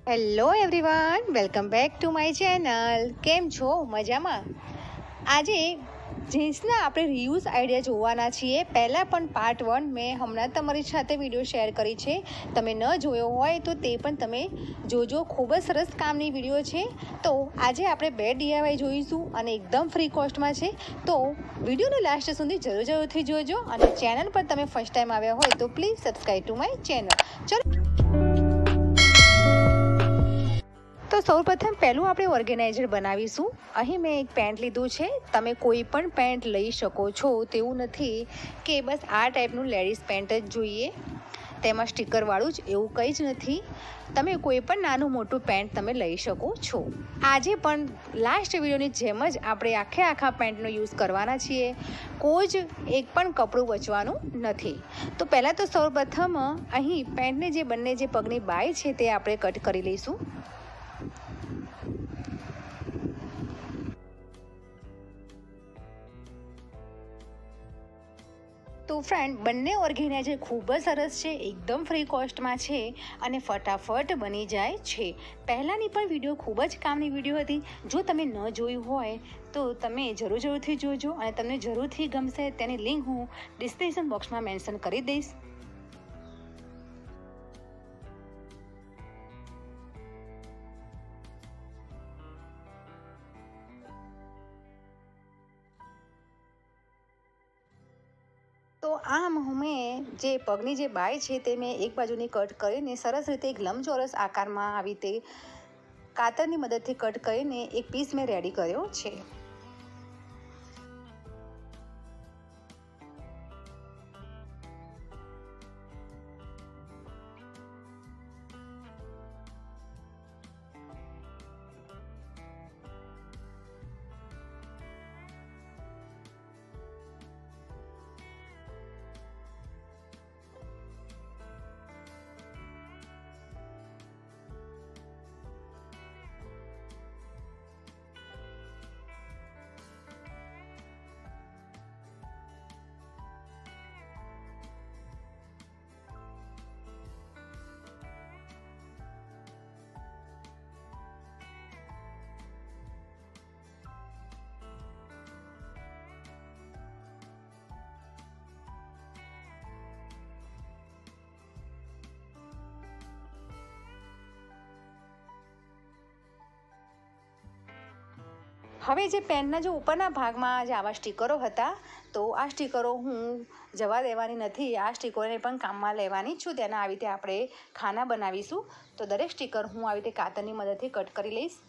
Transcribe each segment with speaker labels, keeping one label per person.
Speaker 1: Hello everyone, welcome back to my channel. કેમ છો? મજામાં? આજે જીન્સના આપણે રિયુઝ આઈડિયા જોવાના છીએ. પહેલાં પણ પાર્ટ 1 મેં હમણાં તમારી સાથે વિડીયો શેર કરી છે. તમે ન જોયો હોય તો તે પણ તમે જોજો. ખૂબ જ સરસ કામની વિડીયો છે. તો આજે આપણે 2 DIY જોઈશું અને એકદમ ફ્રી કોસ્ટમાં છે. તો વિડીયોને લાસ્ટ સુધી જરૂરથી જોજો અને ચેનલ પર તમે ફર્સ્ટ ટાઈમ આવ્યા હોય તો please subscribe to my channel. ચલો, તો સૌપ્રથમ પહેલું આપણે ઓર્ગેનાઇઝર બનાવીશું. અહીં મેં એક પેન્ટ લીધું છે. તમે કોઈ પણ પેન્ટ લઈ શકો છો. તેવું નથી કે બસ આ ટાઈપનું લેડીઝ પેન્ટ જ જોઈએ, તેમાં સ્ટીકરવાળું જ, એવું કંઈ જ નથી. તમે કોઈ પણ નાનું મોટું પેન્ટ તમે લઈ શકો છો. આજે પણ લાસ્ટ વિડીયોની જેમ જ આપણે આખા પેન્ટનો યુઝ કરવાના છીએ. કોઈ જ એક પણ કપડું બચવાનું નથી. તો પહેલાં તો સૌપ્રથમ અહીં પેન્ટને જે બંને જે પગની બાય છે તે આપણે કટ કરી લઈશું. તો ફ્રેન્ડ, બંને ઓર્ગેનાઇઝર ખૂબ જ સરસ છે, એકદમ ફ્રી કોસ્ટમાં છે અને ફટાફટ બની જાય છે. પહેલાંની પણ વિડીયો ખૂબ જ કામની વિડીયો હતી. જો તમે ન જોયું હોય તો તમે જરૂરથી જોજો અને તમને જરૂરથી ગમશે. તેની લિંક હું ડિસ્ક્રિપ્શન બોક્સમાં મેન્શન કરી દઈશ. તો આમ મેં જે પગની જે બાય છે તે મેં એક બાજુની કટ કરીને સરસ રીતે એક લંબચોરસ આકારમાં આવી રીતે કાતરની મદદથી કટ કરીને એક પીસ મેં રેડી કર્યો છે. હવે જે પેનના જે ઉપરના ભાગમાં જે આવા સ્ટીકરો હતા, તો આ સ્ટીકરો હું જવા દેવાની નથી. આ સ્ટીકરોને પણ કામમાં લેવાની છું. તેના આવી રીતે આપણે ખાના બનાવીશું. તો દરેક સ્ટીકર હું આવી રીતે કાતરની મદદથી કટ કરી લઈશ.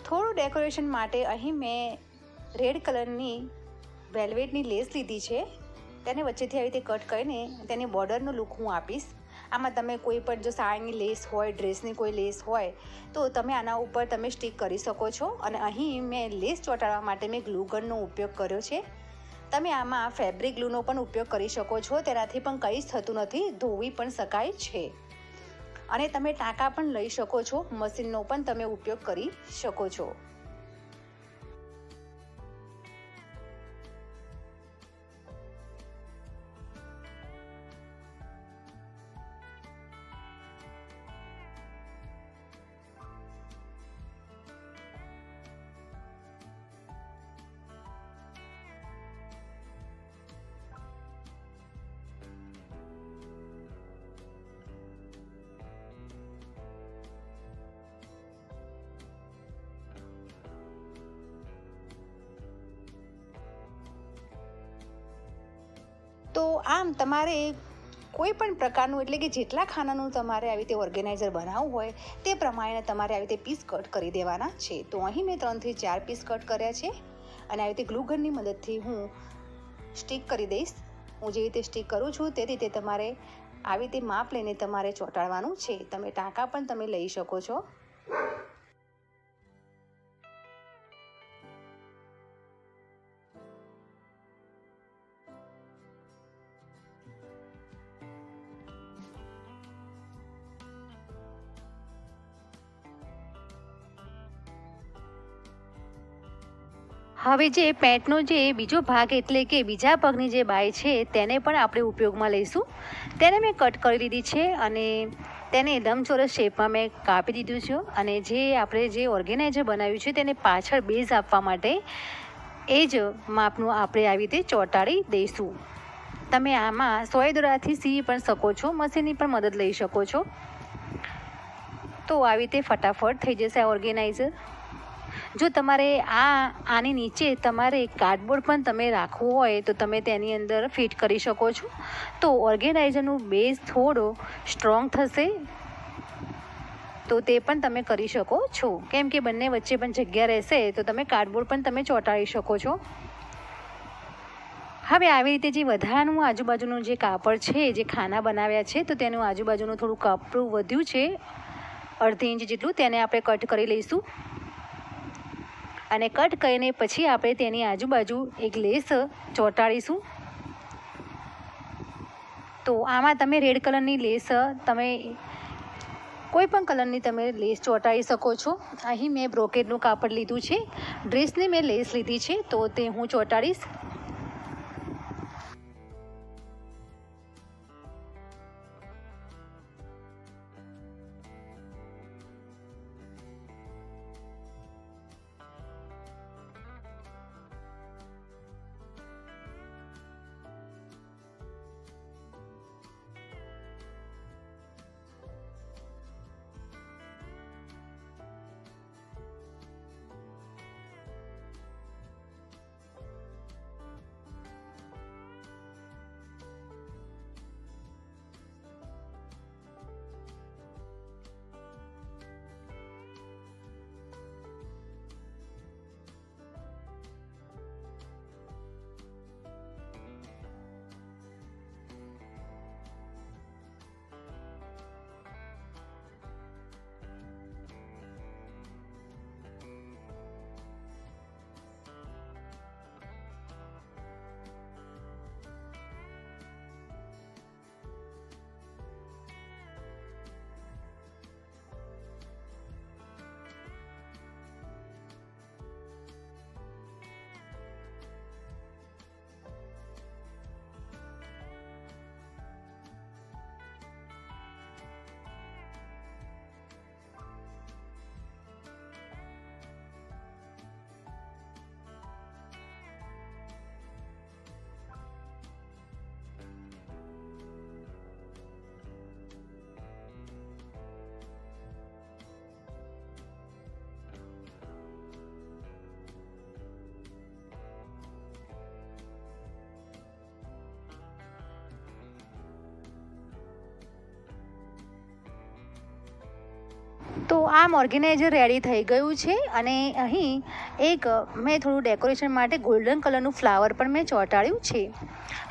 Speaker 1: થોડું ડેકોરેશન માટે અહીં મેં રેડ કલરની વેલ્વેટની લેસ લીધી છે. તેને વચ્ચેથી આવી રીતે કટ કરીને તેની બોર્ડરનો લુક હું આપીશ. આમાં તમે કોઈ પણ જો સાડીની લેસ હોય, ડ્રેસની કોઈ લેસ હોય તો તમે આના ઉપર તમે સ્ટીક કરી શકો છો. અને અહીં મેં લેસ ચોંટાડવા માટે મેં ગ્લુ ગનનો ઉપયોગ કર્યો છે. તમે આમાં ફેબ્રિક ગ્લુનો પણ ઉપયોગ કરી શકો છો. તેનાથી પણ કંઈ જ થતું નથી, ધોવી પણ શકાય છે. અને તમે ટાંકા પણ લઈ શકો છો, મશીનનો પણ તમે ઉપયોગ કરી શકો છો. તો આમ તમારે કોઈ પણ પ્રકારનું એટલે કે જેટલા ખાનાનું તમારે આવી રીતે ઓર્ગેનાઇઝર બનાવવું હોય તે પ્રમાણે તમારે આવી રીતે પીસ કટ કરી દેવાના છે. તો અહીં મેં 3 થી 4 પીસ કટ કર્યા છે અને આવી રીતે ગ્લુ ગનની મદદથી હું સ્ટીક કરી દઈશ. હું જે રીતે સ્ટીક કરું છું તે રીતે તમારે આવી રીતે માપ લઈને તમારે ચોંટાડવાનું છે. તમે ટાંકા પણ તમે લઈ શકો છો. હવે જે પેન્ટનો જે બીજો ભાગ એટલે કે બીજા પગની જે બાય છે તેને પણ આપણે ઉપયોગમાં લઈશું. તેને મેં કટ કરી લીધી છે અને તેને લંબચોરસ શેપમાં મેં કાપી દીધું છે. અને જે આપણે જે ઓર્ગેનાઇઝર બનાવ્યું છે તેને પાછળ બેઝ આપવા માટે એ જ માપનું આપણે આવી રીતે ચોંટાડી દઈશું. તમે આમાં સોય દોરાથી સીવી પણ શકો છો, મશીનની પણ મદદ લઈ શકો છો. તો આવી રીતે ફટાફટ થઈ જશે આ ઓર્ગેનાઇઝર. જો તમારે આની નીચે તમારે કાર્ડબોર્ડ પણ તમે રાખવું હોય તો તમે તેની અંદર ફિટ કરી શકો છો. તો ઓર્ગેનાઇઝરનું બેઝ થોડો સ્ટ્રોંગ થશે તો તે પણ તમે કરી શકો છો. કેમ કે બંને વચ્ચે પણ જગ્યા રહેશે તો તમે કાર્ડબોર્ડ પણ તમે ચોંટાડી શકો છો. હવે આવી રીતે જે વધારાનું આજુબાજુનું જે કાપડ છે, જે ખાના બનાવ્યા છે તો તેનું આજુબાજુનું થોડું કાપડું વધ્યું છે 1/2 ઇંચ જેટલું, તેને આપણે કટ કરી લઈશું. અને કટ કરીને પછી આપણે તેની આજુબાજુ એક લેસ ચોંટાડીશું. તો આમાં તમે રેડ કલરની લેસ તમે કોઈ પણ કલરની તમે લેસ ચોંટાડી શકો છો. અહીં મેં બ્રોકેડનું કાપડ લીધું છે, ડ્રેસની મેં લેસ લીધી છે તો તે હું ચોંટાડીશ. તો આમ ઓર્ગેનાઇઝર રેડી થઈ ગયું છે. અને અહીં એક મેં થોડું ડેકોરેશન માટે ગોલ્ડન કલરનું ફ્લાવર પણ મેં ચોંટાડ્યું છે.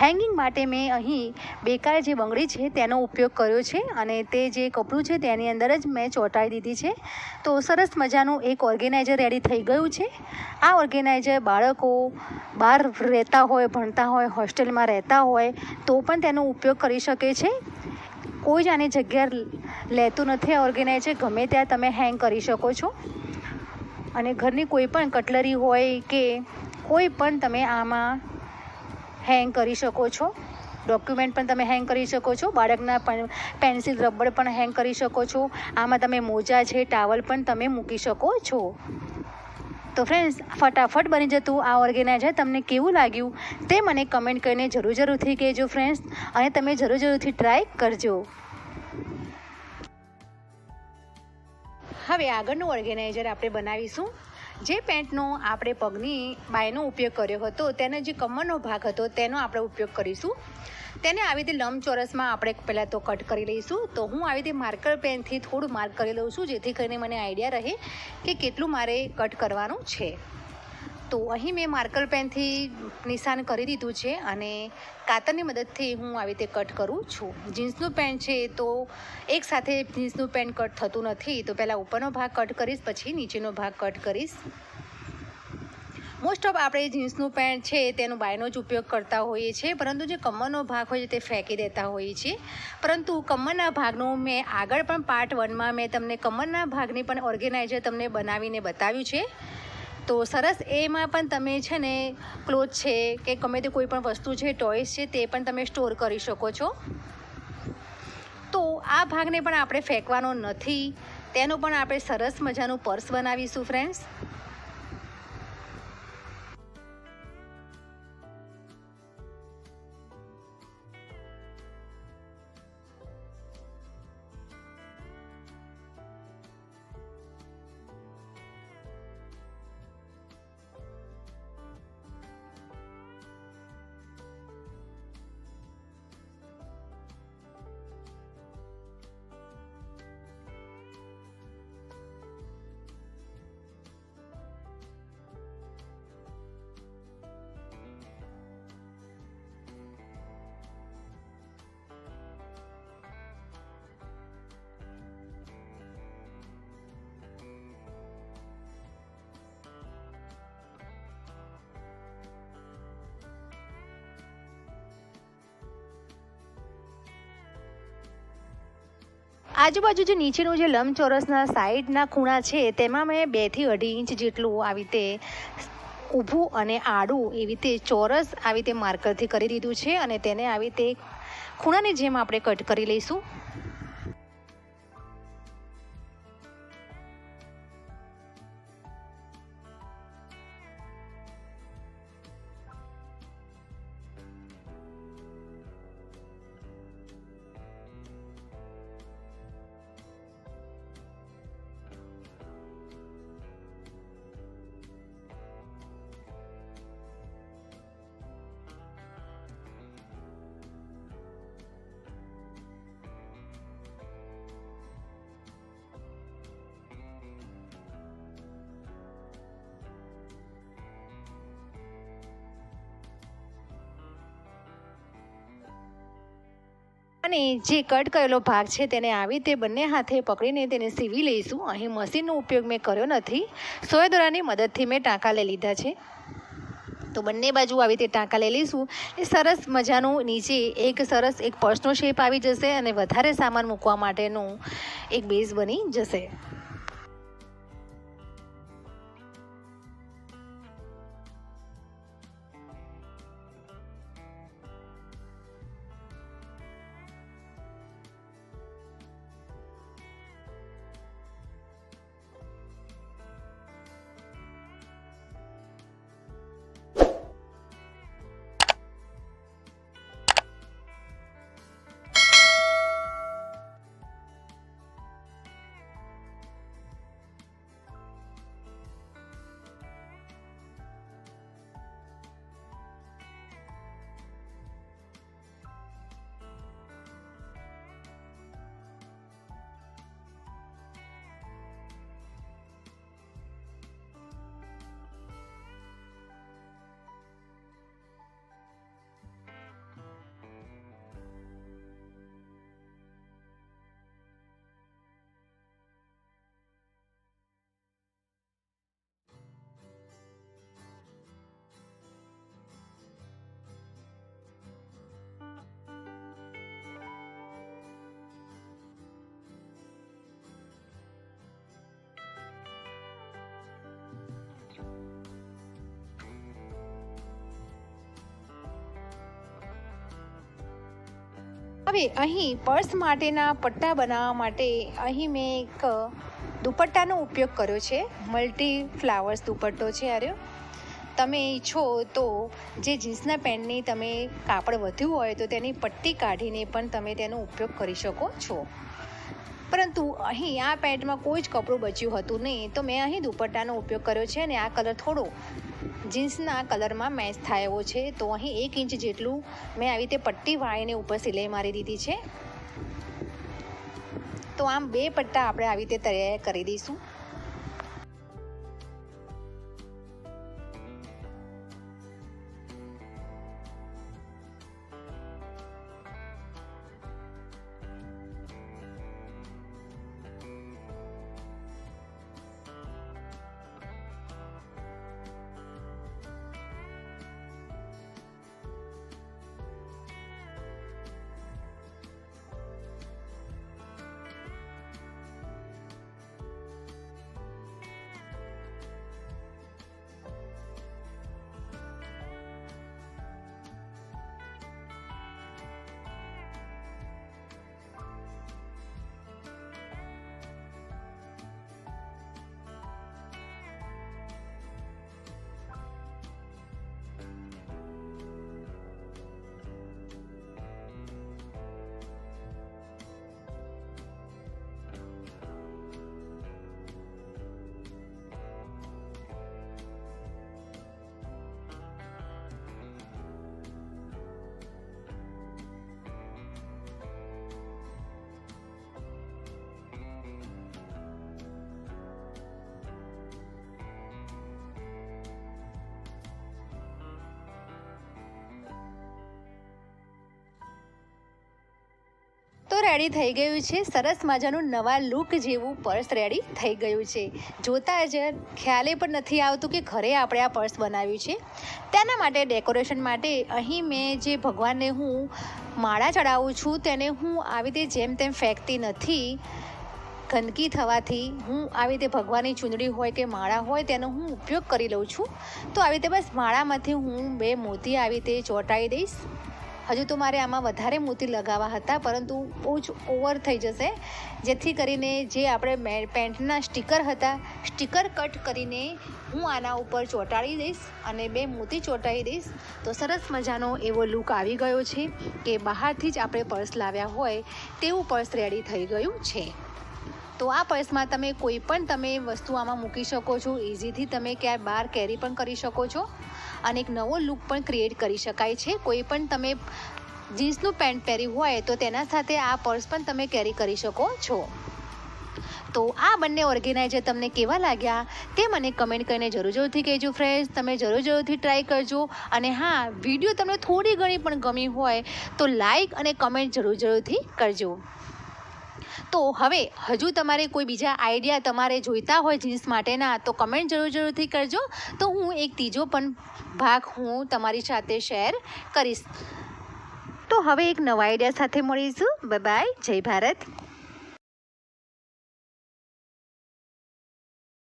Speaker 1: હેંગિંગ માટે મેં અહીં બેકાર જે બંગડી છે તેનો ઉપયોગ કર્યો છે અને તે જે કપડું છે તેની અંદર જ મેં ચોંટાડી દીધી છે. તો સરસ મજાનું એક ઓર્ગેનાઇઝર રેડી થઈ ગયું છે. આ ઓર્ગેનાઇઝર બાળકો બહાર રહેતા હોય, ભણતા હોય, હોસ્ટેલમાં રહેતા હોય તો પણ તેનો ઉપયોગ કરી શકે છે. કોઈ જ આની જગ્યા લેતું નથી. આ ઓર્ગેનાઇઝર ગમે ત્યાં તમે હેંગ કરી શકો છો. અને ઘરની કોઈ પણ કટલરી હોય કે કોઈ પણ તમે આમાં હેંગ કરી શકો છો. ડોક્યુમેન્ટ પણ તમે હેંગ કરી શકો છો. બાળકના પેન્સિલ, રબર પણ હેંગ કરી શકો છો. આમાં તમે મોજા છે, ટાવલ પણ તમે મૂકી શકો છો. તો ફ્રેન્ડ્સ, ફટાફટ બની જતું આ ઓર્ગેનાઇઝર તમને કેવું લાગ્યું તે મને કમેન્ટ કરીને જરૂરથી કહેજો ફ્રેન્ડ્સ. અને તમે જરૂરથી ટ્રાય કરજો. હવે આગળનું ઓર્ગેનાઇઝર આપણે બનાવીશું. જે પેન્ટનો આપણે પગની બાયનો ઉપયોગ કર્યો હતો તેનો જે કમરનો ભાગ હતો તેનો આપણે ઉપયોગ કરીશું. તેને આવી રીતે લંબચોરસમાં આપણે પહેલાં તો કટ કરી લઈશું. તો હું આવી રીતે માર્કર પેનથી થોડું માર્ક કરી લઉં છું, જેથી કરીને મને આઈડિયા રહે કે કેટલું મારે કટ કરવાનું છે. તો અહીં મેં માર્કર પેનથી નિશાન કરી દીધું છે અને કાતરની મદદથી હું આવી રીતે કટ કરું છું. જીન્સનું પેન્ટ છે તો એકસાથે જીન્સનું પેન્ટ કટ થતું નથી, તો પહેલાં ઉપરનો ભાગ કટ કરીશ, પછી નીચેનો ભાગ કટ કરીશ. મોસ્ટ ઓફ આપણે જીન્સનું પેન્ટ છે તેનો બાયનો જ ઉપયોગ કરતા હોઈએ છીએ, પરંતુ જે કમરનો ભાગ હોય છે તે ફેંકી દેતા હોઈએ છીએ. પરંતુ કમરના ભાગનો મેં આગળ પણ પાર્ટ 1માં મેં તમને કમરના ભાગની પણ ઓર્ગેનાઇઝર તમને બનાવીને બતાવ્યું છે. તો સરસ એમાં પણ તમે છે ને ક્લોથ છે કે ગમે તે કોઈ પણ વસ્તુ છે, ટોયસ છે, તે પણ તમે સ્ટોર કરી શકો છો. તો આ ભાગને પણ આપણે ફેંકવાનો નથી, તેનું પણ આપણે સરસ મજાનું પર્સ બનાવીશું ફ્રેન્ડ્સ. આજુબાજુ જે નીચેનું જે લંબચોરસના સાઈડના ખૂણા છે તેમાં મેં 2 થી 2.5 ઇંચ જેટલું આવી રીતે ઊભું અને આડું એવી રીતે ચોરસ આવી રીતે માર્કરથી કરી દીધું છે અને તેને આવી રીતે ખૂણાની જેમ આપણે કટ કરી લઈશું. અને જે કટ કરેલો ભાગ છે તેને આવી રીતે બંને હાથે પકડીને તેને સીવી લઈશું. અહીં મશીનનો ઉપયોગ મેં કર્યો નથી, સોય દોરાની મદદથી મેં ટાંકા લઈ લીધા છે. તો બંને બાજુ આવી રીતે ટાંકા લઈ લઈશું. એ સરસ મજાનું નીચે એક સરસ એક પર્સનો શેપ આવી જશે અને વધારે સામાન મૂકવા માટેનું એક બેઝ બની જશે. હવે અહીં પર્સ માટેના પટ્ટા બનાવવા માટે અહીં મેં એક દુપટ્ટાનો ઉપયોગ કર્યો છે. મલ્ટી ફ્લાવર્સ દુપટ્ટો છે આર્યો. તમે ઈચ્છો તો જે જીન્સના પેન્ટની તમે કાપડ વધ્યું હોય તો તેની પટ્ટી કાઢીને પણ તમે તેનો ઉપયોગ કરી શકો છો. પરંતુ અહીં આ પેન્ટમાં કોઈ જ કપડું બચ્યું હતું નહીં, તો મેં અહીં દુપટ્ટાનો ઉપયોગ કર્યો છે અને આ કલર થોડો જીન્સના કલરમાં મેચ થાય એવો છે. તો અહીં 1 ઇંચ જેટલું મેં આવી રીતે પટ્ટી વાળીને ઉપર સિલાઈ મારી દીધી છે. તો આમ 2 પટ્ટા આપણે આવી રીતે તૈયાર કરી દઈશું. તો રેડી થઈ ગયું છે. સરસ મજાનું નવા લુક જેવું પર્સ રેડી થઈ ગયું છે. જોતાં જ ખ્યાલે પણ નથી આવતું કે ઘરે આપણે આ પર્સ બનાવ્યું છે. તેના માટે ડેકોરેશન માટે અહીં મેં જે ભગવાનને હું માળા ચડાવું છું તેને હું આવી રીતે જેમ તેમ ફેંકતી નથી. ગંદકી થવાથી હું આવી રીતે ભગવાનની ચૂંદડી હોય કે માળા હોય તેનો હું ઉપયોગ કરી લઉં છું. તો આવી રીતે બસ માળામાંથી હું 2 મોતી આવી રીતે ચોંટાડી દઈશ. હજુ તો મારે આમાં વધારે મોતી લગાવવા હતા, પરંતુ બહુ જ ઓવર થઈ જશે, જેથી કરીને જે આપણે પેન્ટના સ્ટીકર હતા સ્ટીકર કટ કરીને હું આના ઉપર ચોંટાડી દઈશ અને 2 મોતી ચોંટાડી દઈશ. તો સરસ મજાનો એવો લુક આવી ગયો છે કે બહારથી જ આપણે પર્સ લાવ્યા હોય તેવું પર્સ રેડી થઈ ગયું છે. તો આ પર્સમાં તમે કોઈ પણ વસ્તુ આમાં મૂકી શકો છો. ઇઝીથી તમે ક્યાંય બહાર કેરી પણ કરી શકો છો અને એક નવો લુક પણ ક્રિએટ કરી શકાય છે. કોઈ પણ તમે જીન્સનું પેન્ટ પહેર્યું હોય તો તેના સાથે આ પર્સ પણ તમે કેરી કરી શકો છો. તો આ બંને ઓર્ગેનાઇઝર તમને કેવા લાગ્યા તે મને કમેન્ટ કરીને જરૂરથી કહેજો ફ્રેન્ડ્સ. તમે જરૂરથી ટ્રાય કરજો. અને હા, વિડીયો તમને થોડી ઘણી પણ ગમી હોય તો લાઈક અને કમેન્ટ જરૂરથી કરજો. તો હવે હજુ તમારે કોઈ બીજા આઈડિયા તમારે જોઈતા હોય જીન્સ માટેના તો કમેન્ટ જરૂરથી કરજો. તો હું એક ત્રીજો પણ ભાગ હું તમારી સાથે શેર કરીશ. તો હવે એક નવા આઈડિયા સાથે મળીશું. Bye bye. જય ભારત.